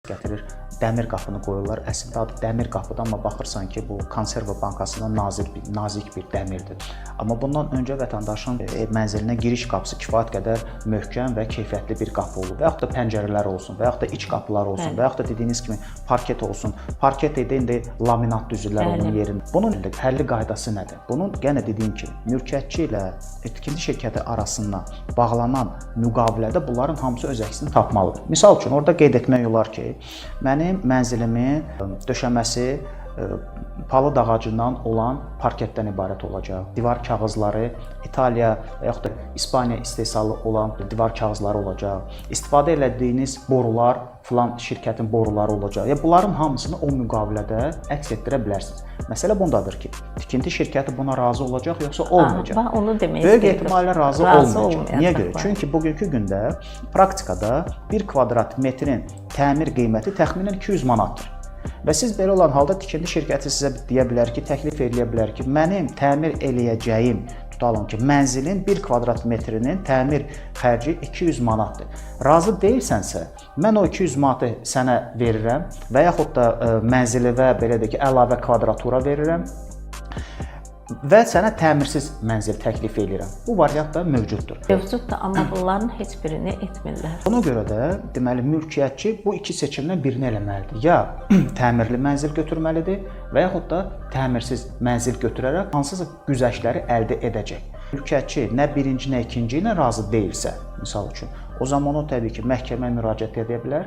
gətirir, dəmir qapını qoyurlar. Əslində adı dəmir qapıdır, amma baxırsan ki, bu konserva bankasından nazik bir dəmirdir. Amma bundan öncə vətəndaşın mənzilinə giriş qapısı kifayət qədər möhkəm və keyfiyyətli bir qapı olur. Və yaxud da pəncərələr olsun, və yaxud da iç qapılar olsun, və yaxud da dediyiniz kimi parket olsun. Parket indi laminat düzürlər onun yerində. Bunun həlli qaydası nədir? Bunun yenə dediyim kimi, mülkiyyətçi ilə tikinti şirkəti arasında bağlanan müqavilədə bunların hamısı öz əksini tapmalıdır. Misal üçün, orada qeyd etmək olar ki, mənim mənzilimin döşəməsi palıd ağacından olan parketdən ibarət olacaq. Divar kağızları İtaliya və yaxud da İspaniya istehsalı olan divar kağızları olacaq. İstifadə elədiyiniz borular filan şirkətin boruları olacaq. Bunların hamısını o müqavilədə əks etdirə bilərsiniz. Məsələ bundadır ki, tikinti şirkəti buna razı olacaq yoxsa olmayacaq. Mən onu demək istəyirəm. Böyük ehtimallə razı olmayacaq. Niyə görə? Çünki bugünkü gündə praktikada 1 kvadrat metrin təmir qiyməti təxminən 200 manatdır. Və siz belə olan halda tikinti şirkəti sizə deyə bilər ki, təklif eləyə bilər ki, mənim təmir eləyəcəyim, tutalım ki, mənzilin 1 kvadrat metrinin təmir xərci 200 manatdır. Razı deyilsənsə, mən o 200 manatı sənə verirəm və yaxud da mənzili və belə deyək ki, əlavə kvadratura verirəm və sənə təmirsiz mənzil təklif edirəm. Bu variant da mövcuddur. Mövcuddur, amma bunların heç birini etmirlər. Ona görə də deməli mülkiyyətçi bu iki seçimdən birini eləməlidir. Ya təmirli mənzil götürməlidir və yaxud da təmirsiz mənzil götürərək hansısa güzəştləri əldə edəcək. Mülkiyyətçi nə birinci, nə ikinci ilə razı deyilsə, misal üçün, o zaman o təbii ki, məhkəməyə müraciət edə bilər.